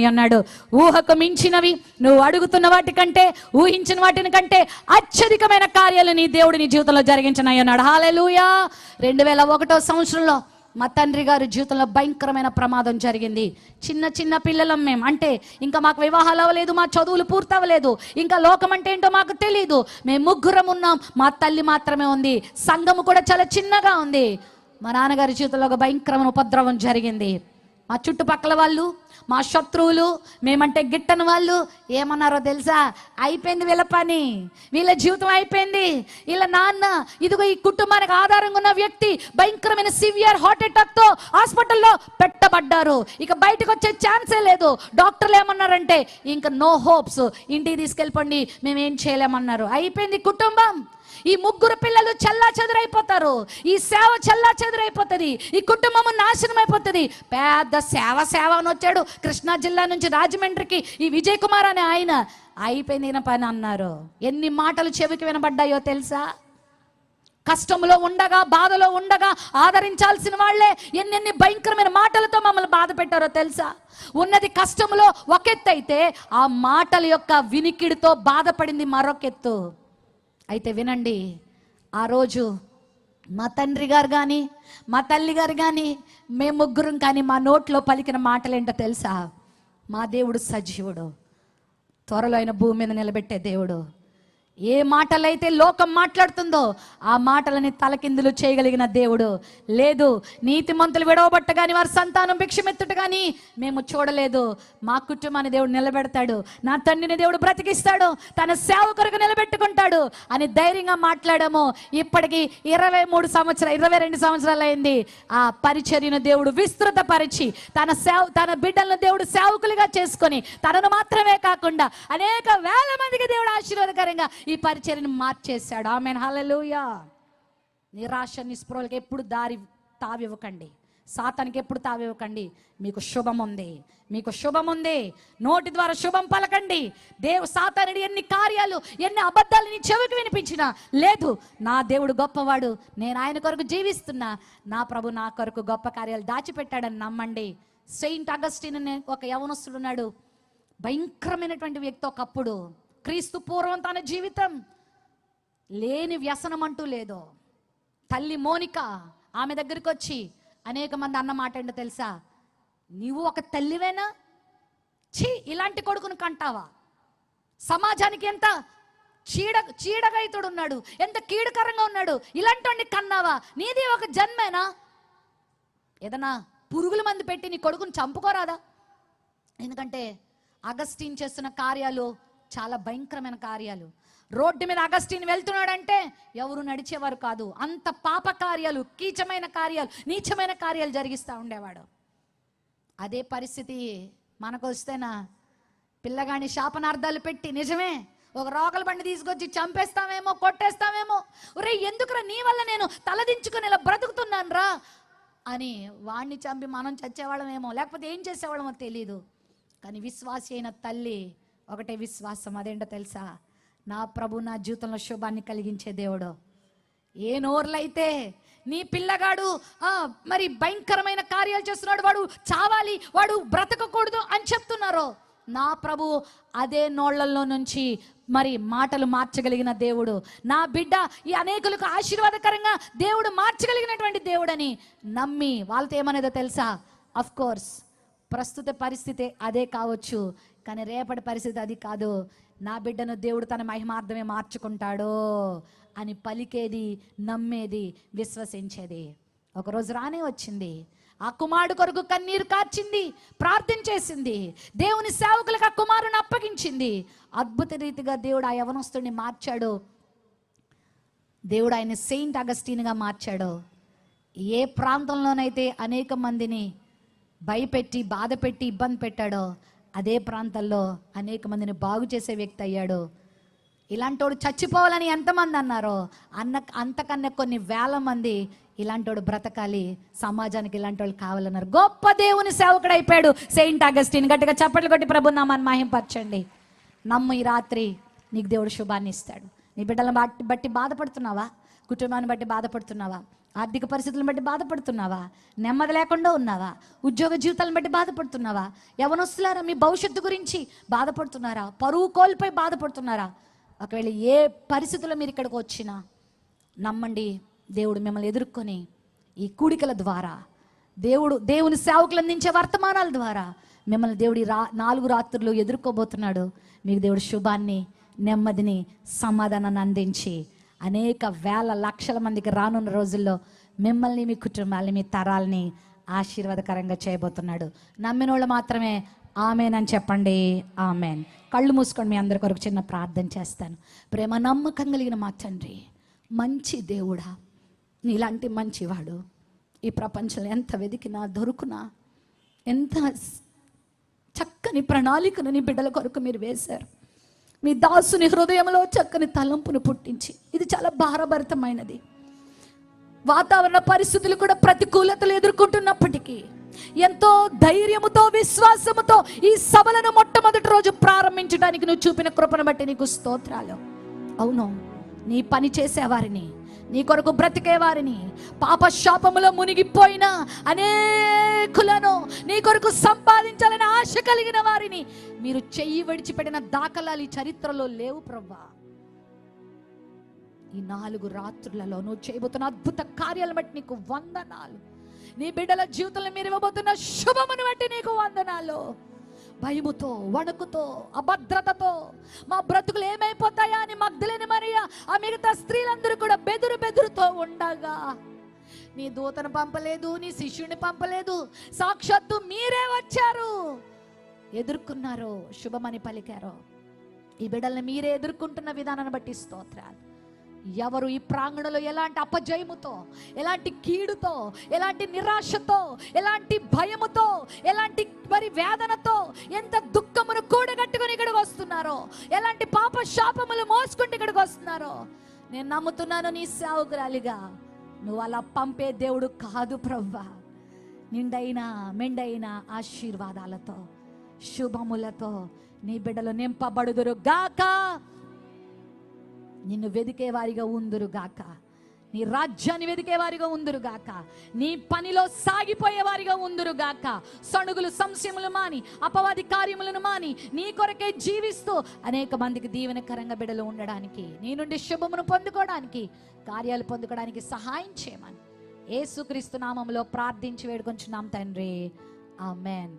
అన్నాడు. ఊహకు మించినవి, నువ్వు అడుగుతున్న వాటి కంటే, ఊహించిన వాటిని కంటే అత్యధికమైన కార్యాలు నీ దేవుడు నీ జీవితంలో జరిగించనయ్యన్నాడు. హల్లెలూయా. 2001 సంవత్సరంలో మా తండ్రి గారి జీవితంలో భయంకరమైన ప్రమాదం జరిగింది. చిన్న చిన్న పిల్లలం మేము, అంటే ఇంకా మాకు వివాహాలు అవ్వలేదు, మా చదువులు పూర్తవ్వలేదు, ఇంకా లోకం అంటే ఏంటో మాకు తెలియదు. మేము ముగ్గురం ఉన్నాం, మా తల్లి మాత్రమే ఉంది, సంఘము కూడా చాలా చిన్నగా ఉంది. మా నాన్నగారి జీవితంలో ఒక భయంకరమైన ఉపద్రవం జరిగింది. మా చుట్టుపక్కల వాళ్ళు, మా శత్రువులు, మేమంటే గిట్టని వాళ్ళు ఏమన్నారో తెలుసా? అయిపోయింది వీళ్ళ పని, వీళ్ళ జీవితం అయిపోయింది, వీళ్ళ నాన్న ఇదిగో ఈ కుటుంబానికి ఆధారంగా ఉన్న వ్యక్తి భయంకరమైన సివియర్ హార్ట్ అటాక్తో హాస్పిటల్లో పెట్టబడ్డారు, ఇక బయటకు వచ్చే ఛాన్సే లేదు. డాక్టర్లు ఏమన్నారంటే ఇంకా నో హోప్స్, ఇంటికి తీసుకెళ్ళిపోండి, మేమేం చేయలేమన్నారు. అయిపోయింది కుటుంబం. ఈ ముగ్గురు పిల్లలు చల్లా చెదురైపోతారు, ఈ సేవ చల్లా చెదురైపోతుంది, ఈ కుటుంబము నాశనం అయిపోతుంది. పెద్ద సేవ అని వచ్చాడు కృష్ణా జిల్లా నుంచి రాజమండ్రికి ఈ విజయ్ కుమార్ అనే ఆయన. అయిపోయింది పని అన్నారు. ఎన్ని మాటలు చెవికి వినబడ్డాయో తెలుసా? కష్టంలో ఉండగా, బాధలో ఉండగా ఆదరించాల్సిన వాళ్ళే ఎన్నెన్ని భయంకరమైన మాటలతో మమ్మల్ని బాధ పెట్టారో తెలుసా? ఉన్నది కష్టంలో ఒక ఎత్తు అయితే, ఆ మాటల యొక్క వినికిడితో బాధపడింది మరొకెత్తు. అయితే వినండి, ఆ రోజు మా తండ్రి గారు కానీ, మా తల్లి గారు కానీ, మేము ముగ్గురం కానీ మా నోట్లో పలికిన మాటలేంటో తెలుసా? మా దేవుడు సజీవుడు, త్వరలో ఆయన భూమి మీద నిలబెట్టే దేవుడు. ఏ మాటలైతే లోకం మాట్లాడుతుందో ఆ మాటలని తలకిందులు చేయగలిగిన దేవుడు లేదు. నీతిమంతులు విడవబట్ట కానీ, వారి సంతానం భిక్షమెత్తుట కానీ మేము చూడలేదు. మా కుటుంబాన్ని దేవుడు నిలబెడతాడు, నా తండ్రిని దేవుడు బ్రతికిస్తాడు, తన సేవకులకు నిలబెట్టుకుంటాడు అని ధైర్యంగా మాట్లాడాము. ఇప్పటికి 22 సంవత్సరాలు అయింది. ఆ పరిచర్యను దేవుడు విస్తృత పరిచి తన బిడ్డలను దేవుడు సేవకులుగా చేసుకొని తనను మాత్రమే కాకుండా అనేక వేల మందికి దేవుడు ఆశీర్వాదకరంగా ఈ పరిచర్యను మార్చేశాడు. ఆమేన్, హల్లెలూయా. నిరాశ నిస్పృహలకు ఎప్పుడు దారి తావివ్వకండి, సాతానికి ఎప్పుడు తావివ్వకండి. మీకు శుభం ఉంది, మీకు శుభం ఉంది. నోటి ద్వారా శుభం పలకండి. సాతానుడు ఎన్ని కార్యాలు, ఎన్ని అబద్ధాలు నీ చెవికి వినిపించినా లేదు, నా దేవుడు గొప్పవాడు, నేను ఆయన కొరకు జీవిస్తున్నా, నా ప్రభు నా కొరకు గొప్ప కార్యాలు దాచిపెట్టాడని నమ్మండి. సెయింట్ అగస్టిన్ అనే ఒక యవనస్తుడున్నాడు, భయంకరమైనటువంటి వ్యక్తి. ఒకప్పుడు క్రీస్తు పూర్వం తన జీవితం లేని వ్యసనం అంటూ లేదు. తల్లి మోనిక ఆమె దగ్గరికి వచ్చి అనేక మంది అన్న మాట ఏంటో తెలుసా? నీవు ఒక తల్లివేనా? ఇలాంటి కొడుకును కంటావా? సమాజానికి ఎంత చీడగైతుడు ఉన్నాడు, ఎంత కీడుకరంగా ఉన్నాడు, ఇలాంటి కన్నావా? నీది ఒక జన్మేనా? ఏదన్నా పురుగుల మంది పెట్టి నీ కొడుకుని చంపుకోరాదా? ఎందుకంటే అగస్టిన్ చేస్తున్న కార్యాలు చాలా భయంకరమైన కార్యాలు. రోడ్డు మీద అగస్టిన్ వెళ్తున్నాడంటే ఎవరు నడిచేవారు కాదు. అంత పాప కార్యాలు, కీచమైన కార్యాలు, నీచమైన కార్యాలు జరిగిస్తూ ఉండేవాడు. అదే పరిస్థితి మనకు వస్తేనా పిల్లగాని శాపనార్థాలు పెట్టి, నిజమే ఒక రోకల బండి తీసుకొచ్చి చంపేస్తామేమో, కొట్టేస్తామేమో, ఒరే ఎందుకురా నీ వల్ల నేను తలదించుకుని ఇలా బ్రతుకుతున్నాను రా అని వాణ్ణి చంపి మనం చచ్చేవాళ్ళమేమో, లేకపోతే ఏం చేసేవాళ్ళమో తెలీదు. కానీ విశ్వాసి అయిన తల్లి ఒకటే విశ్వాసం, అదేంటో తెలుసా? నా ప్రభు నా జీవితంలో శుభాన్ని కలిగించే దేవుడు. ఏ నోర్లైతే నీ పిల్లగాడు మరి భయంకరమైన కార్యాలు చేస్తున్నాడు, వాడు చావాలి, వాడు బ్రతకకూడదు అని చెప్తున్నారో, నా ప్రభు అదే నోళ్లలో నుంచి మరి మాటలు మార్చగలిగిన దేవుడు. నా బిడ్డ ఈ అనేకులకు ఆశీర్వాదకరంగా దేవుడు మార్చగలిగినటువంటి దేవుడని నమ్మి వాళ్ళతో ఏమనేదో తెలుసా? అఫ్ కోర్స్ ప్రస్తుత పరిస్థితి అదే కావచ్చు, కానీ రేపటి పరిస్థితి అది కాదు. నా బిడ్డను దేవుడు తన మహిమార్థమే మార్చుకుంటాడు అని పలికేది, నమ్మేది, విశ్వసించేది. ఒకరోజు రానే వచ్చింది. ఆ కుమారుడు కొరకు కన్నీరు కార్చింది, ప్రార్థన చేసింది, దేవుని సేవకులకు ఆ కుమారుని అప్పగించింది. అద్భుత రీతిగా దేవుడు ఆ యవనస్తుడిని మార్చాడు. దేవుడు ఆయన సెయింట్ అగస్టిన్గా మార్చాడు. ఏ ప్రాంతంలోనైతే అనేక మందిని భయపెట్టి, బాధ పెట్టి, ఇబ్బంది పెట్టాడో అదే ప్రాంతాల్లో అనేక మందిని బాగు చేసే వ్యక్తి అయ్యాడు. ఇలాంటోడు చచ్చిపోవాలని ఎంతమంది అన్నారో అంతకన్నా కొన్ని వేల మంది ఇలాంటోడు బ్రతకాలి, సమాజానికి ఇలాంటి వాళ్ళు కావాలన్నారు. గొప్ప దేవుని సేవకుడు అయిపోయాడు సెయింట్ అగస్టిన్. గట్టిగా చప్పట్లు కొట్టి ప్రభు నామాన్ని మహింపరచండి. నమ్ము, ఈ రాత్రి నీకు దేవుడు శుభాన్ని ఇస్తాడు. నీ బిడ్డలను బట్టి బాధపడుతున్నావా? కుటుంబాన్ని బట్టి బాధపడుతున్నావా? ఆర్థిక పరిస్థితులను బట్టి బాధపడుతున్నావా? నెమ్మది లేకుండా ఉన్నావా? ఉద్యోగ జీవితాలను బట్టి బాధపడుతున్నావా? యవనస్తులారా, మీ భవిష్యత్తు గురించి బాధపడుతున్నారా? పరువు కోల్పోయి బాధపడుతున్నారా? ఒకవేళ ఏ పరిస్థితుల్లో మీరు ఇక్కడికి వచ్చినా నమ్మండి, దేవుడు మిమ్మల్ని ఎదుర్కొని ఈ కూడికల ద్వారా, దేవుని సేవకులు అందించే వర్తమానాల ద్వారా మిమ్మల్ని దేవుడి 4 రాత్రులు ఎదుర్కోబోతున్నాడు. మీకు దేవుడు శుభాన్ని, నెమ్మదిని, సమాధానాన్ని అందించి అనేక వేల లక్షల మందికి రానున్న రోజుల్లో మిమ్మల్ని, మీ కుటుంబాలని, మీ తరాలని ఆశీర్వాదకరంగా చేయబోతున్నాడు. నమ్మిన వాళ్ళు మాత్రమే ఆమెన్ చెప్పండి. ఆమెన్. కళ్ళు మూసుకొని మీ అందరి కొరకు చిన్న ప్రార్థన చేస్తాను. ప్రేమ నమ్మకం కలిగిన మా తండ్రి, మంచి దేవుడా, నీలాంటి మంచివాడు ఈ ప్రపంచంలో ఎంత వెతికినా దొరుకునా, ఎంత చక్కని ప్రణాళికను నీ బిడ్డల కొరకు మీరు వేశారు. మీ దాసుని హృదయంలో చక్కని తలంపును పుట్టించి, ఇది చాలా భారభరితమైనది, వాతావరణ పరిస్థితులు కూడా ప్రతికూలతలు ఎదుర్కొంటున్నప్పటికీ ఎంతో ధైర్యముతో, విశ్వాసముతో ఈ సభలను మొట్టమొదటి రోజు ప్రారంభించడానికి నువ్వు చూపిన కృపను బట్టి నీకు స్తోత్రాలు. అవును, నీ పని చేసేవారిని, నీ కొరకు బ్రతికే వారిని, పాప శాపములో మునిగిపోయిన అనేకులను నీ కొరకు సంపాదించాలని ఆశ కలిగిన వారిని మీరు చెయ్యి విడిచిపెట్టిన దాఖలాలు ఈ చరిత్రలో లేవు ప్రభువా. ఈ 4 రాత్రులలో నువ్వు చేయబోతున్న అద్భుత కార్యాలను బట్టి నీకు వందనాలు. నీ బిడ్డల జీవితంలో మీరు ఇవ్వబోతున్న శుభమును బట్టి నీకు వందనాలు. భయముతో, వణుకుతో, అభద్రతతో మా బ్రతుకులు ఏమైపోతాయా అని మగ్దలేని మరియా, ఆ మిగతా స్త్రీలందరూ కూడా బెదురుతో ఉండగా నీ దూతను పంపలేదు, నీ శిష్యుని పంపలేదు, సాక్షాత్తు మీరే వచ్చారు, ఎదుర్కొన్నారు, శుభమని పలికారు. ఈ బిడ్డల్ని మీరే ఎదుర్కొంటున్న విధానాన్ని బట్టి స్తోత్రాలు. ఎవరు ఈ ప్రాంగణంలో ఎలాంటి అపజయముతో, ఎలాంటి కీడుతో, ఎలాంటి నిరాశతో, ఎలాంటి భయముతో, ఎలాంటి వేదనతో, ఎంత దుఃఖమును కూడగట్టుకుని ఇక్కడికి వస్తున్నారో, ఎలాంటి పాప శాపములు మోసుకుంటూ ఇక్కడికి వస్తున్నారో, నేను నమ్ముతున్నాను నీ సేవకురాలిగా నువ్వు అలా పంపే దేవుడు కాదు ప్రభువా. నిండైన మెండైన ఆశీర్వాదాలతో, శుభములతో నీ బిడ్డలు నింపబడుదురు గాక. నిన్ను వెదికే వారిగా ఉందురు గాక, నీ రాజ్యాన్ని వెదికే వారిగా ఉందురు గాక, నీ పనిలో సాగిపోయే వారిగా ఉందురు గాక. సణుగులు, సంశయములు మాని, అపవాది కార్యములను మాని, నీ కొరకే జీవిస్తూ అనేక మందికి దీవెనకరంగా బిడ్డలు ఉండడానికి, నీ నుండి శుభమును పొందుకోవడానికి, కార్యాలు పొందుకోవడానికి సహాయం చేయమని యేసుక్రీస్తు నామములో ప్రార్థించి వేడుకొంచున్నాం తండ్రి. ఆమెన్.